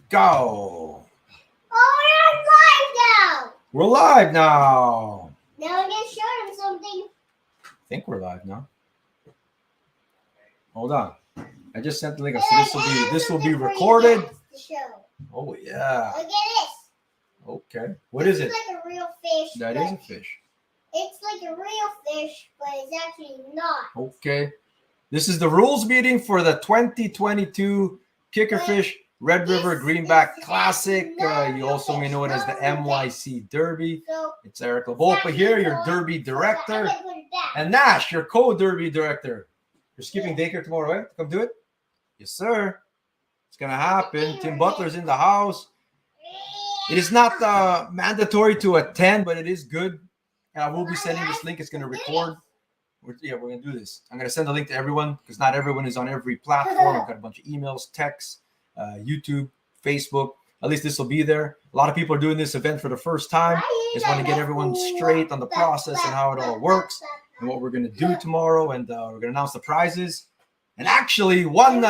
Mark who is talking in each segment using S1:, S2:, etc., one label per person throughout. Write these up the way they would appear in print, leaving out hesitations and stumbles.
S1: Go.
S2: Oh,
S1: We're live now.
S2: now we're gonna show them something.
S1: I think we're live now. Hold on. I just sent the link. So this will be recorded.
S2: To show.
S1: Oh yeah.
S2: Look at this.
S1: Okay. What is it?
S2: It's like a real fish.
S1: That is a fish.
S2: It's like a real fish, but it's actually not.
S1: Okay. This is the rules meeting for the 2022 Kickerfish Red River Greenback Classic. You also may know it as the NYC Derby.
S2: So
S1: It's Eric Lavolpa here, your Derby director. And Nash, your co-Derby director. You're skipping daycare tomorrow, right? Come do it? Yes, sir. It's going to happen. Tim Butler's in the house. It is not mandatory to attend, but it is good. And I will be sending this link. It's going to record. We're going to do this. I'm going to send the link to everyone because not everyone is on every platform. I've got a bunch of emails, texts, YouTube, Facebook. At least this will be there. A lot of people are doing this event for the first time. Just want to get everyone straight on the process and how it all works and what we're going to do tomorrow. And we're going to announce the prizes. And actually, one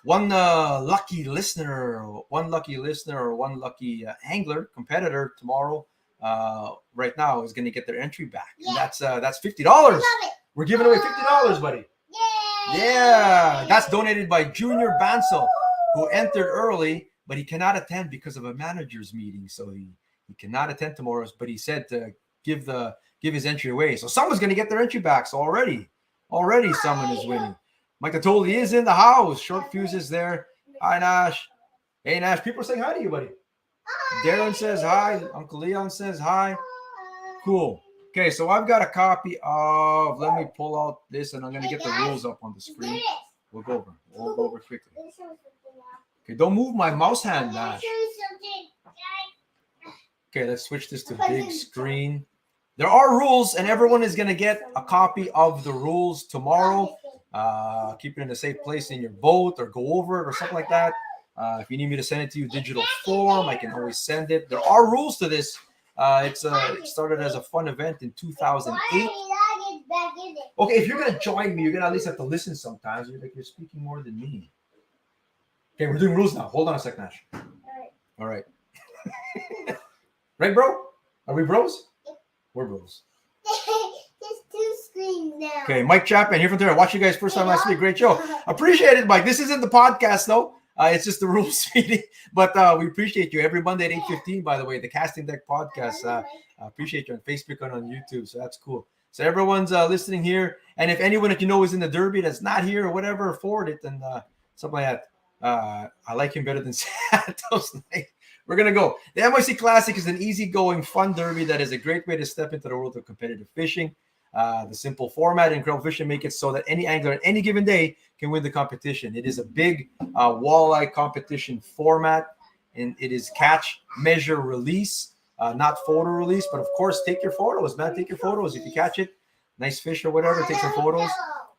S1: lucky listener, or one lucky angler competitor tomorrow, right now is going to get their entry back. And that's $50. We're giving away $50, buddy. Yeah, that's donated by Junior Bansel, who entered early, but he cannot attend because of a manager's meeting. So he cannot attend tomorrow's, but he said to give his entry away. So someone's going to get their entry back. So already someone is winning. Mike Tolley is in the house. Short Fuse is there. Hi, Nash. Hey, Nash. People are saying hi to you, buddy. Darren says hi. Uncle Leon says hi. Cool. Okay, so I've got a copy of, let me pull out this, and I'm going to get the rules up on the screen. We'll go over quickly. Okay, don't move my mouse hand, Nash. Okay, let's switch this to big screen. There are rules, and everyone is going to get a copy of the rules tomorrow. Keep it in a safe place in your boat or go over it or something like that. If you need me to send it to you digital form, I can always send it. There are rules to this. It started as a fun event in 2008. Okay, if you're going to join me, you're going to at least have to listen sometimes. You're speaking more than me. Okay, we're doing rules now. Hold on a sec, Nash. All right. Right, bro? Are we bros? We're bros.
S2: There's two screens now.
S1: Okay, Mike Chapman here from there. I watched you guys first time last week. Great show. Appreciate it, Mike. This isn't the podcast, though. It's just the rules meeting. But we appreciate you. Every Monday at 8:15, by the way, the Casting Deck podcast. I appreciate you on Facebook and on YouTube. So that's cool. So everyone's listening here. And if anyone that you know is in the Derby that's not here or whatever, forward it and something like that. I like him better than Santos. We're going to go. The NYC Classic is an easygoing, fun derby that is a great way to step into the world of competitive fishing. The simple format and incredible fishing make it so that any angler on any given day can win the competition. It is a big walleye competition format, and it is catch, measure, release, not photo release. But, of course, take your photos, man. Take your photos. If you catch it, nice fish or whatever, take some photos.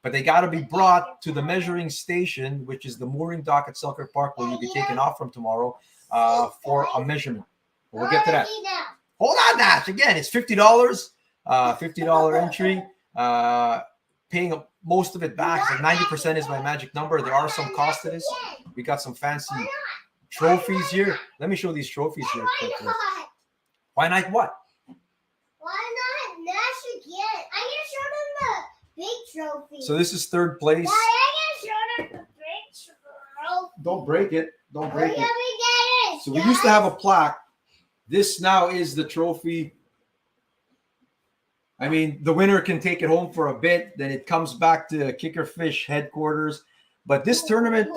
S1: But they got to be brought to the measuring station, which is the mooring dock at Selkirk Park, where you'll be taken off from tomorrow for a measurement. We'll get to that. Hold on, Nash. Again, it's $50. $50 entry. Paying most of it back. Like 90% is my magic number. There are some costs to this. We got some fancy trophies here. Let me show these trophies here quickly. Why not what?
S2: Why not Nash again? I'm going to show them the big trophy.
S1: So this is third place.
S2: I'm going to show them the big trophy.
S1: Don't break it. Don't break it.
S2: Let me get it.
S1: So we used to have a plaque. This now is the trophy. I mean, the winner can take it home for a bit. Then it comes back to Kickerfish headquarters. But this tournament,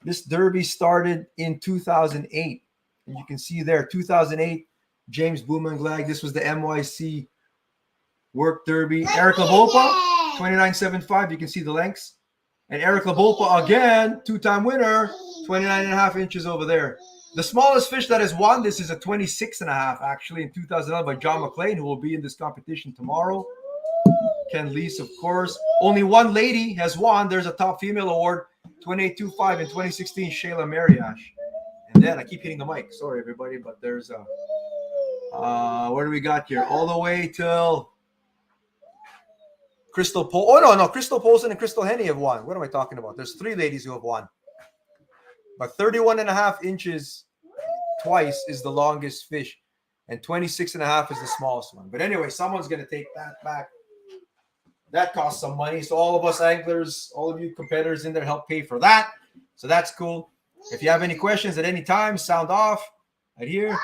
S1: this derby started in 2008. And you can see there, 2008, James Boomanglag. This was the NYC Work Derby. Eric Lavolpa, 29.75. You can see the lengths. And Eric Lavolpa, again, two-time winner, 29.5 inches over there. The smallest fish that has won this is a 26.5, actually, in 2011 by John McLean, who will be in this competition tomorrow. Ken Leese, of course. Only one lady has won. There's a top female award, 28.25 in 2016, Shayla Mariash. And then I keep hitting the mic. Sorry, everybody, but there's a where do we got here? All the way till Crystal Pole. Oh, no. Crystal Polson and Crystal Henny have won. What am I talking about? There's three ladies who have won. But 31 and a half inches twice is the longest fish, and 26 and a half is the smallest one. But anyway, someone's going to take that back. That costs some money. So all of us anglers, all of you competitors in there help pay for that. So that's cool. If you have any questions at any time, sound off right here.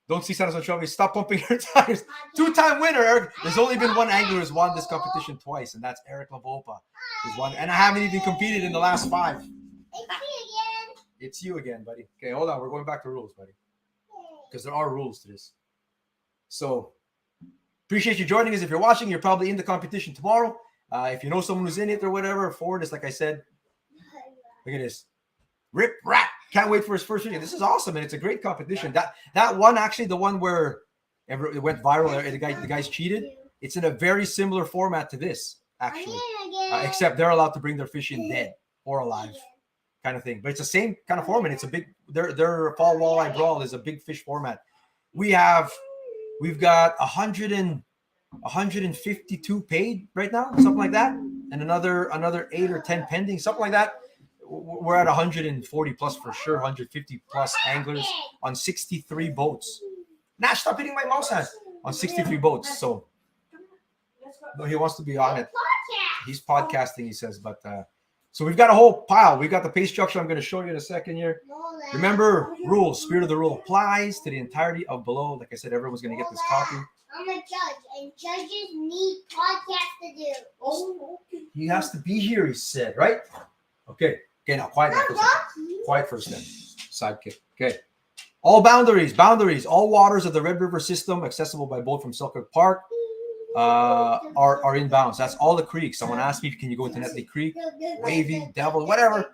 S1: Don't see Santos Ochoa. Stop pumping your tires. Two-time winner, Eric. There's only been one angler who's won this competition twice, and that's Eric Lavopa. Who's won, and I haven't even competed in the last 5.
S2: It's me again.
S1: It's you again, buddy. Okay, hold on. We're going back to rules, buddy, because there are rules to this. So appreciate you joining us. If you're watching, you're probably in the competition tomorrow. If you know someone who's in it or whatever, forward us. Like I said, look at this. Rip Rat. Can't wait for his first video. This is awesome, and it's a great competition. That one, actually, the one where it went viral, the guys cheated. It's in a very similar format to this, actually, except they're allowed to bring their fish in dead or alive, kind of thing. But it's the same kind of format. It's a big. Their fall walleye brawl is a big fish format. We've got 152 paid right now, something like that, and another 8 or 10 pending, something like that. We're at 140 plus for sure, 150 plus anglers on 63 boats. Nash, stop hitting my mouse hands. On 63 boats. So no, he wants to be on it. He's podcasting, he says. But so we've got a whole pile. We've got the pay structure I'm going to show you in a second here. Remember, rules. Spirit of the rule applies to the entirety of below. Like I said, everyone's going to get this copy.
S2: I'm a judge, and judges need podcasts to do.
S1: Oh, he has to be here, he said, right? Okay. Okay, now quiet. Quiet for a second. Sidekick. Okay. All boundaries. All waters of the Red River system accessible by boat from Selkirk Park are in bounds. That's all the creeks. Someone asked me, can you go into Netley Creek, Wavy, Devil, whatever.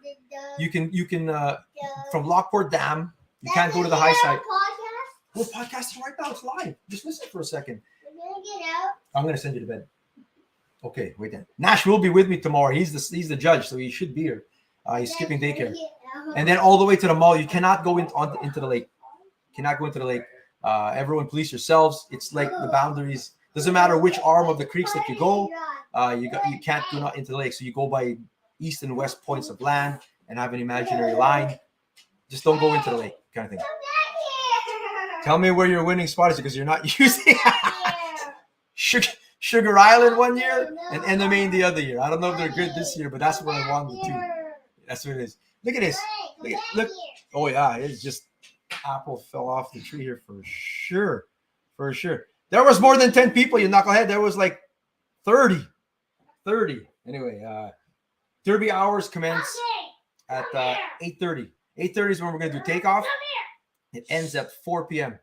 S1: You can from Lockport Dam. You can't go to the high side. We're podcasting right now. It's live. Just listen for a second. I'm gonna send you to bed. Okay, wait then. Nash will be with me tomorrow. He's the judge, so he should be here. He's skipping daycare. And then all the way to the mall. You cannot go into the lake. Cannot go into the lake. Everyone police yourselves. It's like the boundaries. Doesn't matter which arm of the creeks that you go. You can't go not into the lake. So you go by east and west points of land and have an imaginary line. Just don't go into the lake, kind of thing. Tell me where your winning spot is because you're not using Sugar Island one year and Endemain the other year. I don't know if they're good this year, but that's where I won the 2. That's what it is. Look at this. Look. Oh, yeah. It's just apple fell off the tree here for sure. For sure. There was more than 10 people, you knucklehead. There was like 30. Anyway, derby hours commence at 8:30. 8:30 is when we're going to do takeoff. It ends at 4 p.m.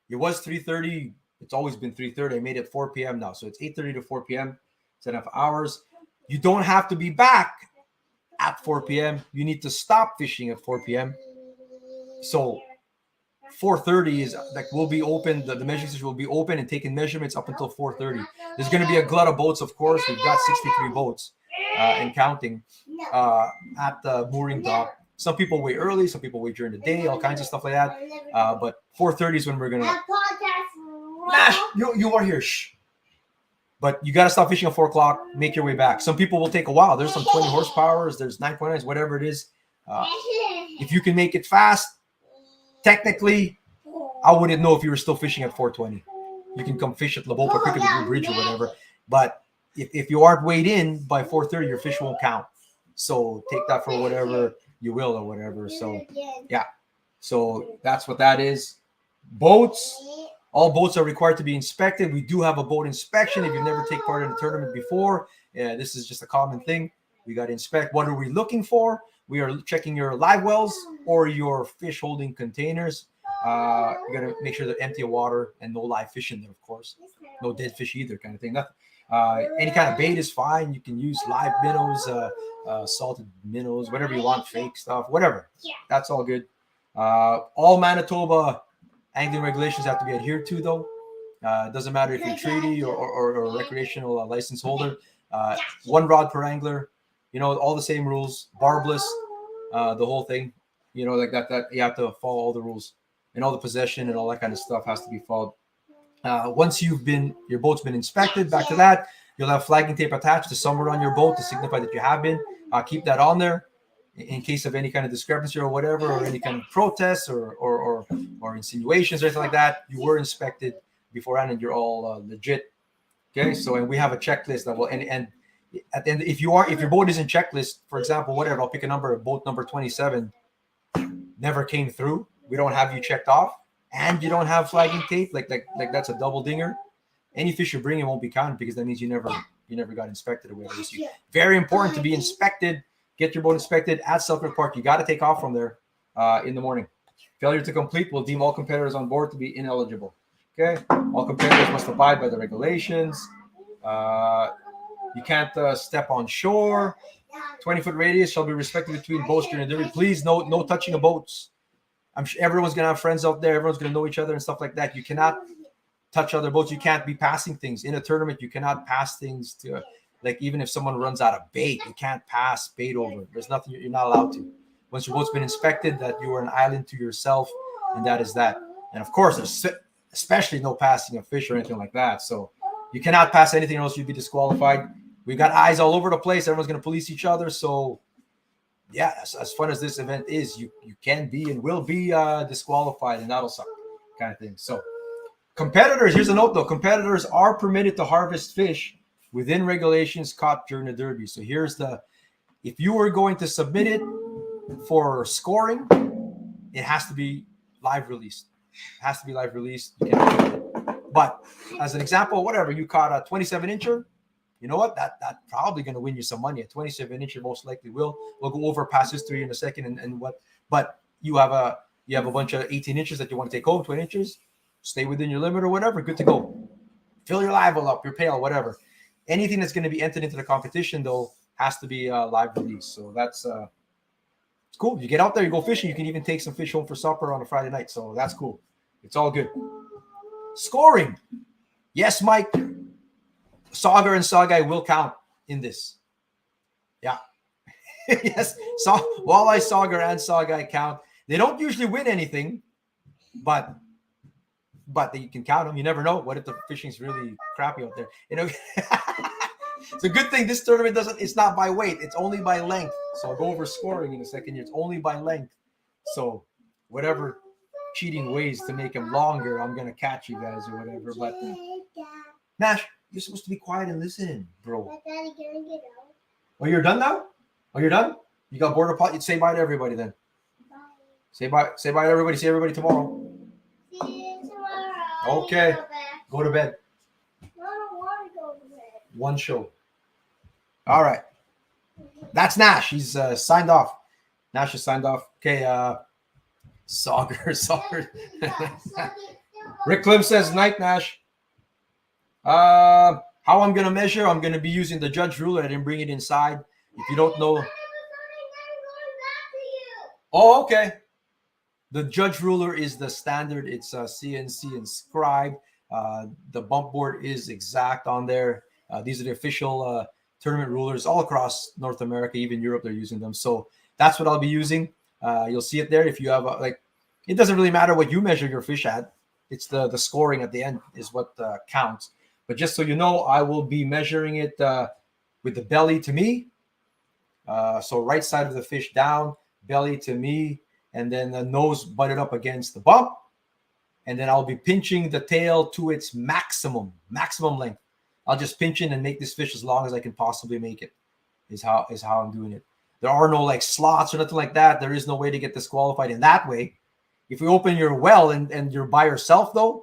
S1: It was 3:30. It's always been 3:30. I made it 4 p.m. now. So it's 8:30 to 4 p.m. It's enough hours. You don't have to be back at 4 p.m. You need to stop fishing at 4 p.m. So 4:30 is like we'll be open. The measuring station will be open and taking measurements up until 4:30. There's going to be a glut of boats, of course. We've got 63 boats and counting at the mooring dock. Some people wait early. Some people wait during the day. All kinds of stuff like that. But 4:30 is when we're gonna. Nash, you are here. Shh. But you got to stop fishing at 4 o'clock. Make your way back. Some people will take a while. There's some 20 horsepowers. There's 9.9s, whatever it is. If you can make it fast, technically, I wouldn't know if you were still fishing at 4:20. You can come fish at Labopa Creek at the Blue Bridge or whatever. But if you aren't weighed in by 4:30, your fish won't count. So take that for whatever you will or whatever. So yeah. So that's what that is. Boats. All boats are required to be inspected. We do have a boat inspection. If you've never taken part in a tournament before, this is just a common thing. We got to inspect. What are we looking for? We are checking your live wells or your fish holding containers. You got to make sure they're empty of water and no live fish in there, of course. No dead fish either, kind of thing. Nothing. Any kind of bait is fine. You can use live minnows, salted minnows, whatever you want, fake stuff, whatever. That's all good. All Manitoba angling regulations have to be adhered to, though. It doesn't matter if you're treaty or a recreational license holder. 1 rod per angler. You know, all the same rules. Barbless, the whole thing. You know, like that you have to follow all the rules. And all the possession and all that kind of stuff has to be followed. Once your boat's been inspected, back to that, you'll have flagging tape attached to somewhere on your boat to signify that you have been. Keep that on there. in case of any kind of discrepancy or whatever, or any kind of protests or insinuations or anything like that, you were inspected beforehand and you're all legit. Okay, so and we have a checklist that will and at the end, if your boat is in checklist, for example, whatever, I'll pick a number, boat number 27 never came through. We don't have you checked off, and you don't have flagging tape. Like that's a double dinger. Any fish you bring in won't be counted because that means you never got inspected or whatever. So very important to be inspected. Get your boat inspected at Selkirk Park. You got to take off from there in the morning. Failure to complete will deem all competitors on board to be ineligible. Okay, all competitors must abide by the regulations. You can't step on shore. 20-foot radius shall be respected between boats during the derby. Please, no touching of boats. I'm sure everyone's gonna have friends out there. Everyone's gonna know each other and stuff like that. You cannot touch other boats. You can't be passing things in a tournament. You cannot pass things to, like, even if someone runs out of bait, you can't pass bait over. There's nothing, you're not allowed to. Once your boat's been inspected, that you are an island to yourself, and that is that. And of course, there's especially no passing of fish or anything like that. So you cannot pass anything, or else you'd be disqualified. We've got eyes all over the place. Everyone's going to police each other. So yeah, as fun as this event is, you can be and will be disqualified, and that'll suck, kind of thing. So competitors, here's a note though. Competitors are permitted to harvest fish within regulations caught during the derby. So here's if you were going to submit it for scoring, it has to be live released. It has to be live released. You can't do it. But as an example, whatever, you caught a 27-incher, you know what? That's probably going to win you some money. A 27-incher most likely will. We'll go over past history in a second and what. But you have a bunch of 18 inches that you want to take home, 20 inches, stay within your limit or whatever, good to go. Fill your live up, your pail, whatever. Anything that's going to be entered into the competition, though, has to be live release. So that's it's cool. You get out there, you go fishing. You can even take some fish home for supper on a Friday night. So that's cool. It's all good. Scoring. Yes, Mike. Sauger and Sawguy will count in this. Yeah. Yes. Walleye, Sauger, and Sawguy count. They don't usually win anything, but you can count them. You never know. What if the fishing's really crappy out there? You know, it's a good thing this tournament it's not by weight. It's only by length. So I'll go over scoring in a second. It's only by length. So whatever cheating ways to make them longer, I'm going to catch you guys or whatever. But Nash, you're supposed to be quiet and listen, bro. Oh, you're done now? Oh, you're done? You got border pot? You'd say bye to everybody then. Bye. Say bye to everybody. See everybody tomorrow.
S2: See you tomorrow.
S1: Okay. Go to bed.
S2: I don't want to go to bed.
S1: One show. All right. That's Nash. He's signed off. Nash is signed off. Okay. Sauger. Rick Klim says, night, Nash. How I'm going to measure, I'm going to be using the judge ruler. I didn't bring it inside. If you don't know. Oh, okay. The judge ruler is the standard. It's CNC inscribed. The bump board is exact on there. These are the official tournament rulers all across North America, even Europe, they're using them. So that's what I'll be using. You'll see it there. If you have it doesn't really matter what you measure your fish at. It's the scoring at the end is what counts. But just so you know, I will be measuring it with the belly to me. So right side of the fish down, belly to me, and then the nose butted up against the bump. And then I'll be pinching the tail to its maximum length. I'll just pinch in and make this fish as long as I can possibly make it, is how I'm doing it. There are no slots or nothing like that. There is no way to get disqualified in that way. If you open your well and you're by yourself though,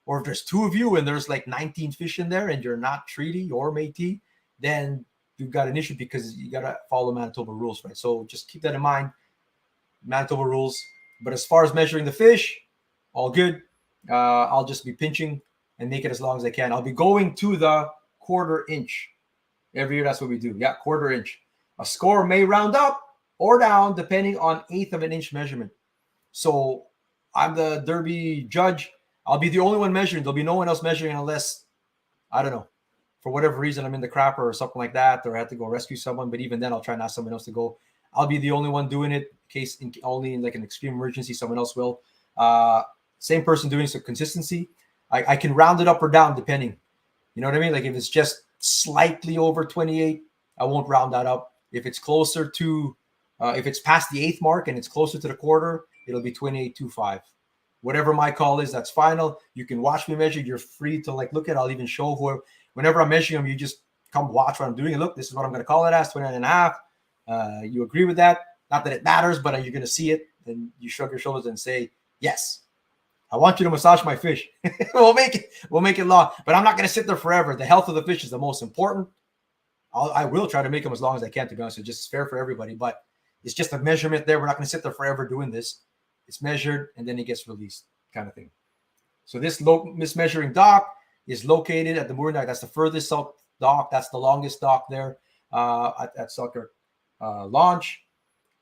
S1: or if there's two of you and there's 19 fish in there and you're not treaty or Métis, then you've got an issue because you got to follow Manitoba rules, right? So just keep that in mind, Manitoba rules. But as far as measuring the fish, all good. I'll just be pinching and make it as long as I can. I'll be going to the 1/4 inch. Every year, that's what we do. Yeah, 1/4 inch. A score may round up or down depending on 1/8 of an inch measurement. So I'm the Derby judge. I'll be the only one measuring. There'll be no one else measuring unless, I don't know, for whatever reason, I'm in the crapper or something like that, or I have to go rescue someone. But even then, I'll try and ask someone else to go. I'll be the only one doing it only in an extreme emergency, someone else will. Same person doing some consistency. I can round it up or down depending. You know what I mean? If it's just slightly over 28, I won't round that up. If it's closer to If it's past the 8th mark and it's closer to the quarter, it'll be 28.25. Whatever my call is, that's final. You can watch me measure. You're free to like look at it. I'll even show whoever. Whenever I'm measuring them, you just come watch what I'm doing. And look, this is what I'm going to call it as 29.5. You agree with that? Not that it matters, but you're going to see it. Then you shrug your shoulders and say, yes. I want you to massage my fish. We'll make it long, but I'm not going to sit there forever. The health of the fish is the most important. I will try to make them as long as I can, to be honest. It's just fair for everybody, but it's just a measurement there. We're not going to sit there forever doing this. It's measured and then it gets released, kind of thing. So this measuring dock is located at the mooring dock. That's the furthest south dock. That's the longest dock there at Sucker Launch.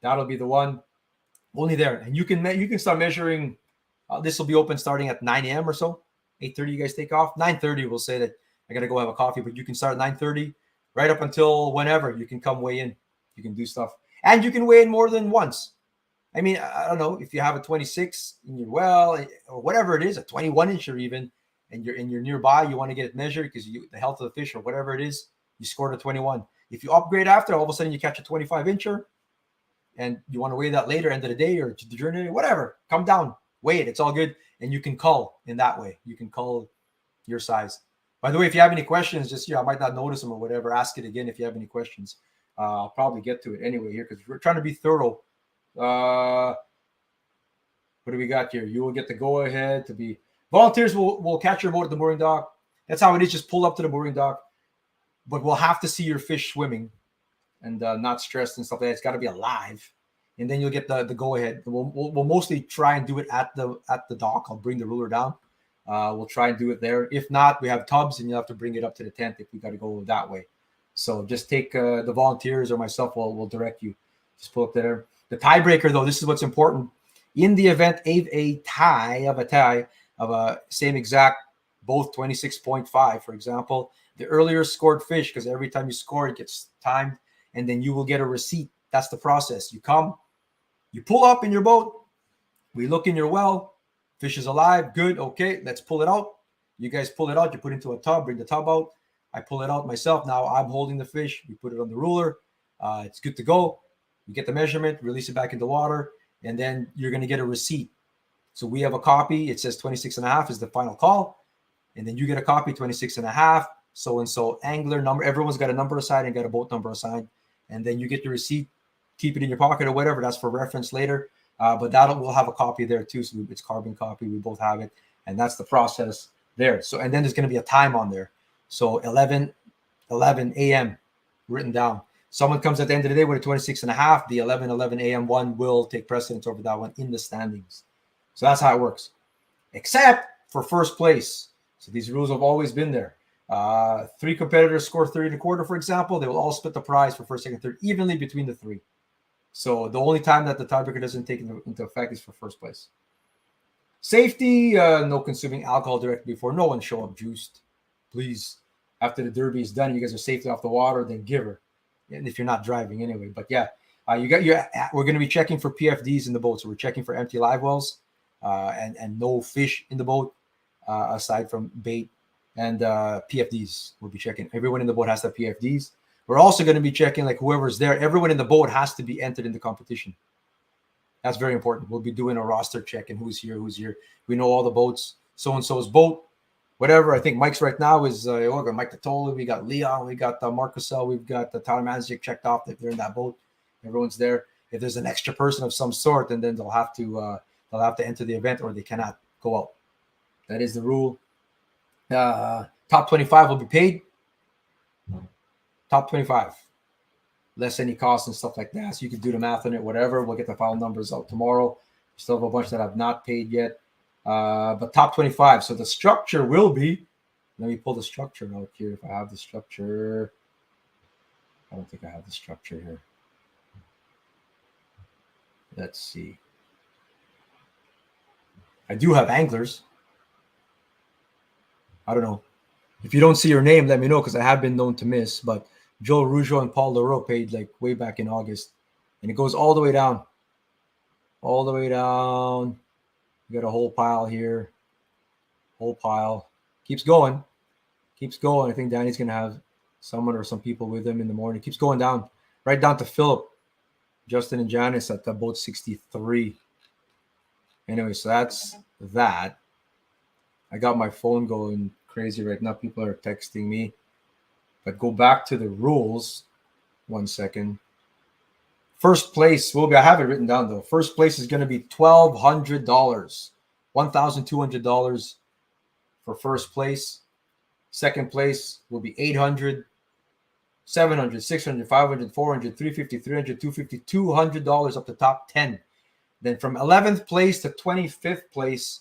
S1: That'll be the one only there. And you can start measuring. This will be open starting at 9 a.m. or so. 8:30 you guys take off. 9:30 we'll say that I got to go have a coffee, but you can start at 9:30 right up until whenever. You can come weigh in. You can do stuff. And you can weigh in more than once. I mean, I don't know, if you have a 26 in your well or whatever it is, a 21 incher even, and you're nearby, you want to get it measured because the health of the fish or whatever it is, you scored a 21. If you upgrade after, all of a sudden you catch a 25 incher and you want to weigh that later, end of the day or during the day, whatever, come down, weigh it. It's all good. And you can cull in that way. You can cull your size. By the way, if you have any questions, just, I might not notice them or whatever, ask it again if you have any questions. I'll probably get to it anyway here because we're trying to be thorough. What do we got here? You will get the go-ahead to be volunteers will catch your boat at the mooring dock. That's how it is. Just pull up to the mooring dock, but we'll have to see your fish swimming and not stressed and stuff like that. It's got to be alive, and then you'll get the go-ahead. We'll mostly try and do it at the dock. I'll bring the ruler down. We'll try and do it there. If not, we have tubs, and you'll have to bring it up to the tent if we got to go that way. So just take the volunteers or myself. We'll direct you. Just pull up there. The tiebreaker, though, this is what's important. In the event of a tie of a same exact, both 26.5, for example, the earlier scored fish, because every time you score, it gets timed, and then you will get a receipt. That's the process. You come, you pull up in your boat, we look in your well, fish is alive, good, okay, let's pull it out. You guys pull it out, you put it into a tub, bring the tub out. I pull it out myself. Now I'm holding the fish. We put it on the ruler. It's good to go. You get the measurement, release it back into water, and then you're going to get a receipt. So we have a copy. It says 26.5 is the final call. And then you get a copy, 26.5, so-and-so angler number. Everyone's got a number assigned and got a boat number assigned. And then you get the receipt, keep it in your pocket or whatever. That's for reference later. But we'll have a copy there too. So it's carbon copy. We both have it. And that's the process there. So, and then there's going to be a time on there. So 11 a.m. written down. Someone comes at the end of the day with a 26.5. The 11 a.m. one will take precedence over that one in the standings. So that's how it works, except for first place. So these rules have always been there. 3 competitors score 30.25, for example. They will all split the prize for first, second, third evenly between the 3. So the only time that the tiebreaker doesn't take into effect is for first place. Safety, no consuming alcohol directly before. No one show up juiced. Please, after the derby is done, you guys are safely off the water, then give her. And if you're not driving anyway. But yeah, we're going to be checking for PFDs in the boat. So we're checking for empty live wells and no fish in the boat aside from bait and PFDs. We'll be checking. Everyone in the boat has to have PFDs. We're also going to be checking like whoever's there. Everyone in the boat has to be entered in the competition. That's very important. We'll be doing a roster check and who's here. We know all the boats. So-and-so's boat. Whatever. I think Mike's right now is we got Mike Totola, we got Leon, we got Mark Cassell, we've got the Tyler Manzik checked off that they're in that boat. Everyone's there. If there's an extra person of some sort, and then they'll have to enter the event or they cannot go out. That is the rule. Top 25 will be paid. Top 25. Less any costs and stuff like that. So you can do the math on it, whatever. We'll get the final numbers out tomorrow. Still have a bunch that have not paid yet. But top 25. So the structure will be, let me pull the structure out here. If I have the structure, I don't think I have the structure here. Let's see. I do have anglers. I don't know. If you don't see your name, let me know because I have been known to miss. But Joe Rougeau and Paul Leroux paid like way back in August. And it goes all the way down. All the way down. You got a whole pile here. Whole pile. Keeps going. Keeps going. I think Danny's going to have someone or some people with him in the morning. Keeps going down. Right down to Philip. Justin and Janice at the boat 63. Anyway, so that's that. I got my phone going crazy right now. People are texting me. But go back to the rules. 1 second. First place will be, I have it written down though. First place is going to be $1,200. $1,200 for first place. Second place will be 800, 700, 600, 500, 400, 350, 300, 250, $200 up to top 10. Then from 11th place to 25th place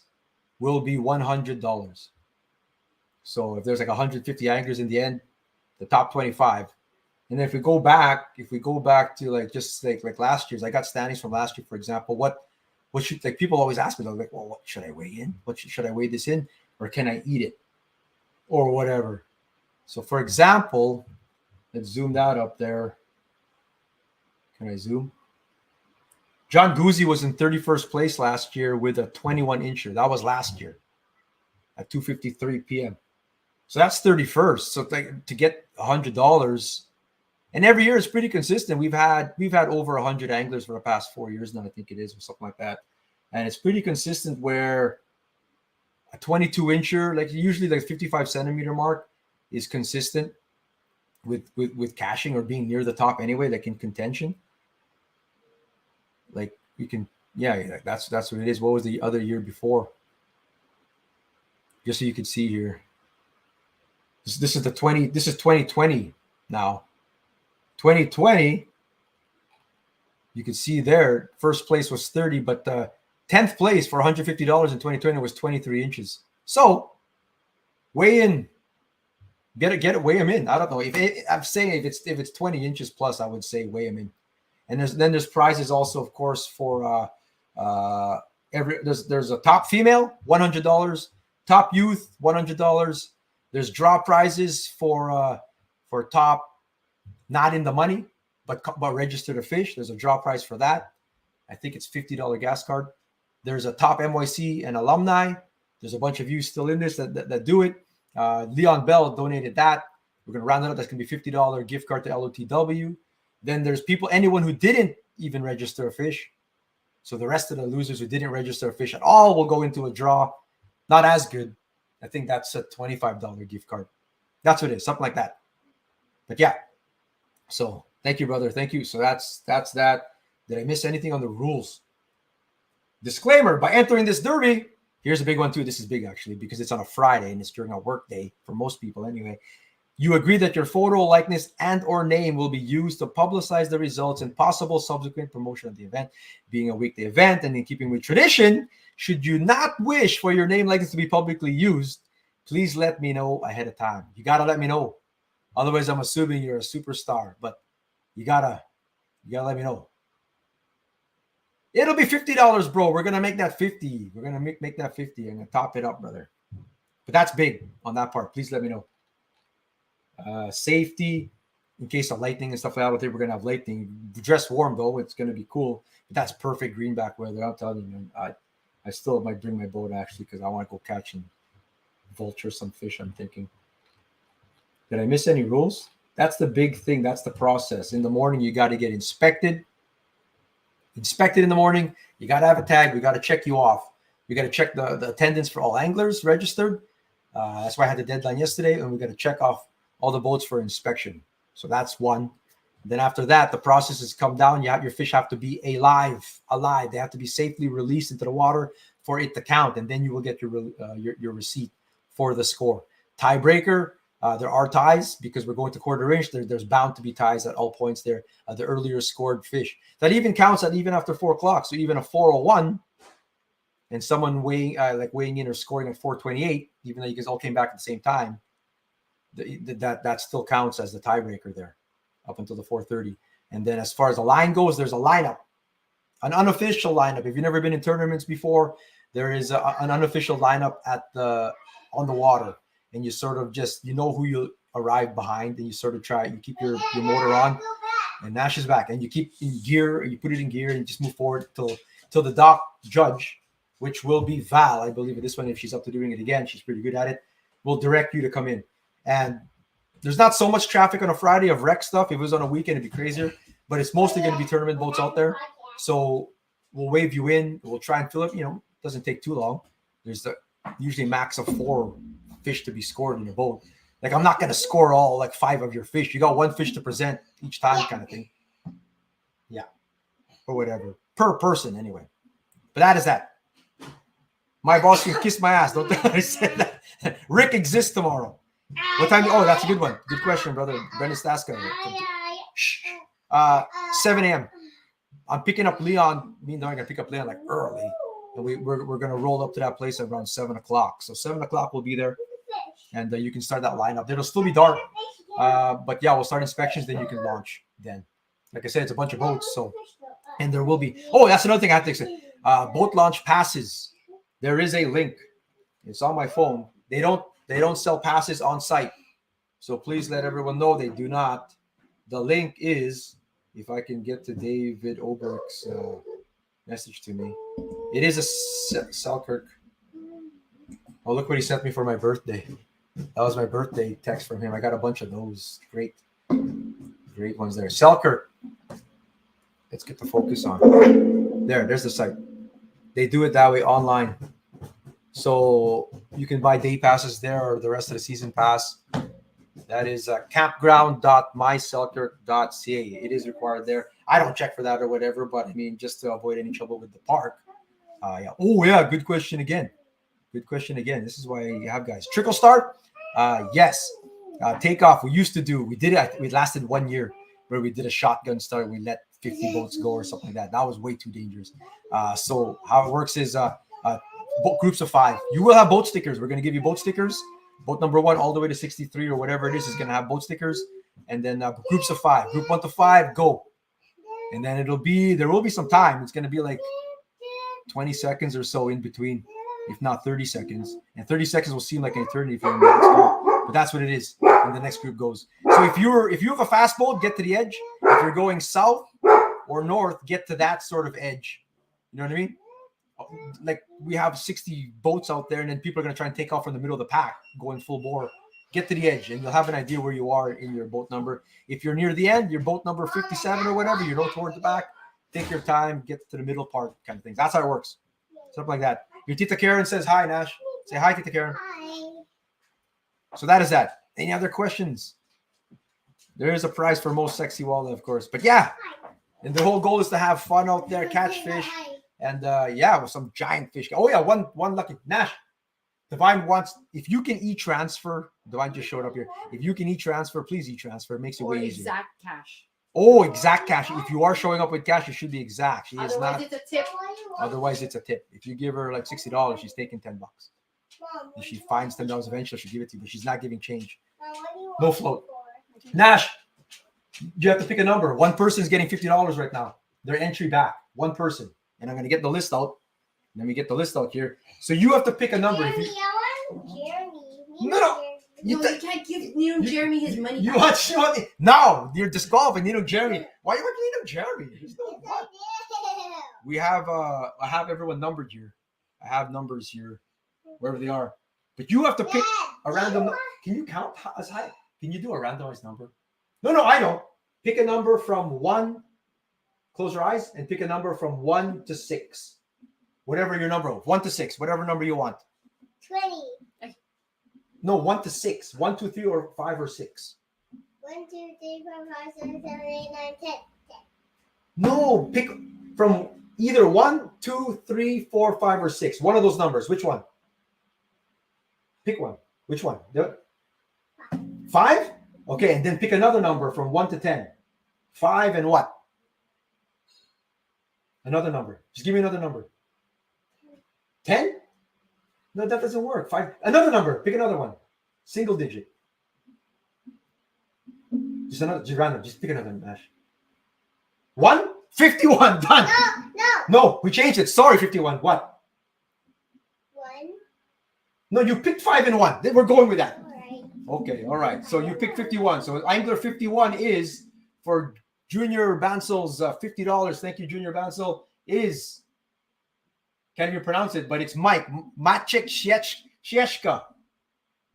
S1: will be $100. So if there's like 150 anglers in the end, the top 25. And then if we go back to like just like last year's, I got standings from last year, for example. What should, like, people always ask me, they're like, well, what should I weigh in? Should I weigh this in, or can I eat it, or whatever? So for example, let's zoom that up there. Can I zoom? John Guzzi was in 31st place last year with a 21 incher. That was last year at 2:53 p.m. So that's 31st. So to get $100, and every year it's pretty consistent. We've had over 100 anglers for the past 4 years now, I think it is, or something like that. And it's pretty consistent where a 22 incher, like usually like 55 centimeter mark, is consistent with cashing or being near the top anyway, like in contention. Like you can, yeah, that's what it is. What was the other year before? Just so you can see here. This is 2020 now. 2020, you can see there, first place was 30, but 10th place for $150 in 2020 was 23 inches. So weigh in, get it, weigh them in. I don't know I'm saying if it's 20 inches plus, I would say weigh them in. And there's prizes also, of course, for there's a top female, $100, top youth, $100. There's draw prizes for top, not in the money, but register to fish. There's a draw prize for that. I think it's $50 gas card. There's a top NYC and alumni. There's a bunch of you still in this that do it. Leon Bell donated that. We're going to round it up. That's going to be $50 gift card to LOTW. Then there's anyone who didn't even register a fish. So the rest of the losers who didn't register a fish at all will go into a draw. Not as good. I think that's a $25 gift card. That's what it is, something like that. But yeah. So thank you, brother. Thank you. So that's that. Did I miss anything on the rules? Disclaimer, by entering this derby, here's a big one too. This is big actually because it's on a Friday and it's during a work day for most people anyway. You agree that your photo, likeness, and or name will be used to publicize the results and possible subsequent promotion of the event. Being a weekday event and in keeping with tradition, should you not wish for your name likeness to be publicly used, please let me know ahead of time. You got to let me know. Otherwise, I'm assuming you're a superstar, but you gotta let me know. It'll be $50, bro. We're gonna make that 50. We're gonna make that 50. I'm gonna top it up, brother. But that's big on that part. Please let me know. Safety, in case of lightning and stuff like that. We're gonna have lightning. Dress warm though. It's gonna be cool. But that's perfect greenback weather. I'm telling you, man. I still might bring my boat actually because I want to go catch and vulture some fish. I'm thinking. Did I miss any rules? That's the big thing. That's the process. In the morning, you got to get inspected. Inspected in the morning. You got to have a tag. We got to check you off. We got to check the attendance for all anglers registered. That's why I had the deadline yesterday. And we got to check off all the boats for inspection. So that's one. Then after that, the process has come down. Your fish have to be alive. They have to be safely released into the water for it to count. And then you will get your receipt for the score. Tiebreaker. There are ties because we're going to quarter inch. There's bound to be ties at all points there. The earlier scored fish. That even counts at even after 4 o'clock. So even a 4:01 and someone weighing in or scoring at 4:28, even though you guys all came back at the same time, that still counts as the tiebreaker there up until the 4:30. And then as far as the line goes, there's a lineup, an unofficial lineup. If you've never been in tournaments before, there is an unofficial lineup on the water. And you sort of just, who you arrive behind, and you sort of you keep your motor on, and Nash is back, and you keep in gear, you put it in gear, and you just move forward till the dock judge, which will be Val, I believe at this one, if she's up to doing it again, she's pretty good at it, will direct you to come in. And there's not so much traffic on a Friday of wreck stuff. If it was on a weekend, it'd be crazier. but it's mostly going to be tournament boats out there. So we'll wave you in. We'll try and fill it. You know, it doesn't take too long. There's usually max of 4 fish to be scored in your boat. Like, I'm not going to score all like 5 of your fish. You got 1 fish to present each time, kind of thing. Yeah, or whatever per person anyway. But that is that. My boss can kiss my ass. Don't think I said that. Rick exists tomorrow. What time? Oh, that's a good one. Good question, brother. Brendan Staska. 7 a.m. I'm picking up Leon. Me and Don are gonna pick up Leon like early, and we're gonna roll up to that place around 7 o'clock. So 7 o'clock we'll be there, and you can start that lineup. It'll still be dark, but yeah, we'll start inspections. Then you can launch. Then, like I said, it's a bunch of boats. So, and there will be. Oh, that's another thing I have to say. Boat launch passes. There is a link. It's on my phone. They don't sell passes on site, so please let everyone know they do not. The link is, if I can get to David Oberk's message to me, it is a Selkirk. Oh, look what he sent me for my birthday. That was my birthday text from him. I got a bunch of those. Great ones there. Selkirk. Let's get the focus on. There's the site. They do it that way online. So you can buy day passes there or the rest of the season pass. That is campground.myselkirk.ca. It is required there. I don't check for that or whatever, but I mean, just to avoid any trouble with the park. Yeah. Oh, yeah. Good question again. This is why you have guys. Trickle start? Yes. Takeoff. We did it. We lasted 1 year where we did a shotgun start. We let 50 boats go or something like that. That was way too dangerous. So how it works is groups of 5. You will have boat stickers. We're going to give you boat stickers. Boat number 1 all the way to 63 or whatever it is going to have boat stickers. And then groups of 5. Group 1 to 5, go. And then there will be some time. It's going to be like 20 seconds or so in between, if not 30 seconds. And 30 seconds will seem like an eternity for you. But that's what it is. And the next group goes. So if you have a fast boat, get to the edge. If you're going south or north, get to that sort of edge. You know what I mean? Like, we have 60 boats out there, and then people are going to try and take off from the middle of the pack, going full bore. Get to the edge, and you'll have an idea where you are in your boat number. If you're near the end, your boat number 57 or whatever, you know, toward the back, take your time, get to the middle part kind of things. That's how it works. Something like that. Your Tita Karen says hi, Nash. Say hi, Tita Karen.
S2: Hi.
S1: So that is that. Any other questions? There is a prize for most sexy walleye, of course. But yeah, and the whole goal is to have fun out there, catch fish. And yeah, with some giant fish. Oh yeah, one lucky. Nash, Divine wants, if you can e-transfer, Divine just showed up here. If you can e-transfer, please e-transfer. It makes it way easier.
S3: Exact cash.
S1: Oh, exact cash. If you are showing up with cash, it should be exact. She is
S3: Otherwise,
S1: not.
S3: it's a tip.
S1: Otherwise, it's a tip. If you give her like $60, she's taking $10. If she finds $10 eventually, she'll give it to you, but she's not giving change. No float. Nash, you have to pick a number. One person is getting $50 right now. Their entry back. One person. And I'm going to get the list out. Let me get the list out here. So you have to pick a number.
S2: Jeremy,
S1: If you,
S2: I want Jeremy.
S1: No.
S3: You can't give Nino Jeremy his money
S1: you
S3: back.
S1: want no, you're disqualified. Nino Jeremy. Why you want Nino Jeremy? There's no what. We have I have everyone numbered here. I have numbers here, wherever they are. But you have to pick a random. Can you count as high? Can you do a randomized number? No, I know. Pick a number from 1. Close your eyes and pick a number from 1 to 6. Whatever your number of 1 to 6, whatever number you want.
S2: 20.
S1: No, 1 to 6. 1, 2, 3, or 5 or 6.
S2: 1, 2, 3, 4, 5, 6, 7, 8, 9, 10.
S1: No, pick from either 1, 2, 3, 4, 5, or 6. One of those numbers. Which one? Pick one. Which one? 5? Okay, and then pick another number from 1 to 10. 5 and what? Another number. Just give me another number. 10? No, that doesn't work. 5. Another number. Pick another one. Single digit. Just random. Just pick another, Nash. 1? 51. Done. No, we changed it. Sorry, 51. What?
S2: 1.
S1: No, you picked 5 and 1. We're going with that.
S2: All right.
S1: Okay, all right. So you picked 51. So Angler 51 is for Junior Bansel's $50. Thank you, Junior Bansel. Is, can't even pronounce it, but it's Mike Maciek Shieshka.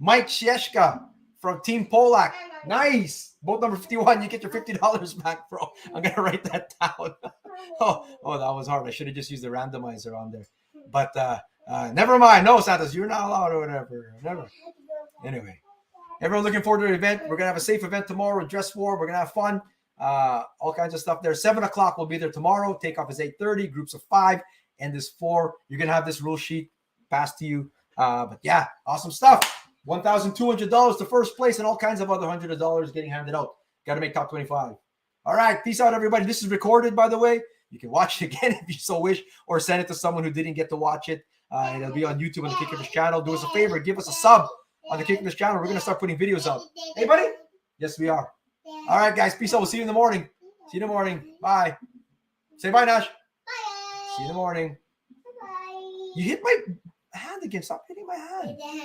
S1: Mike Shieshka, from Team Polak. Nice. Boat number 51. You get your $50 back, bro. I'm gonna write that down. oh, that was hard. I should have just used the randomizer on there. But never mind. No, Santos, you're not allowed or whatever. Never. Anyway, everyone looking forward to the event. We're gonna have a safe event tomorrow. Dress for. We're gonna have fun. All kinds of stuff there. 7 o'clock. We'll be there tomorrow. Takeoff is 8:30. Groups of 5. And this 4. You're gonna have this rule sheet passed to you. But yeah, awesome stuff. $1,200 to first place and all kinds of other $100 getting handed out. Got to make top 25. All right. Peace out, everybody. This is recorded, by the way. You can watch it again if you so wish, or send it to someone who didn't get to watch it. It'll be on YouTube on the Kickerfish channel. Do us a favor. Give us a sub on the Kickerfish channel. We're going to start putting videos out. Hey, buddy? Yes, we are. All right, guys. Peace out. We'll see you in the morning. See you in the morning. Bye. Say bye, Nash.
S2: Bye.
S1: See you in the morning.
S2: Bye.
S1: You hit my hand again. Stop hitting my hand.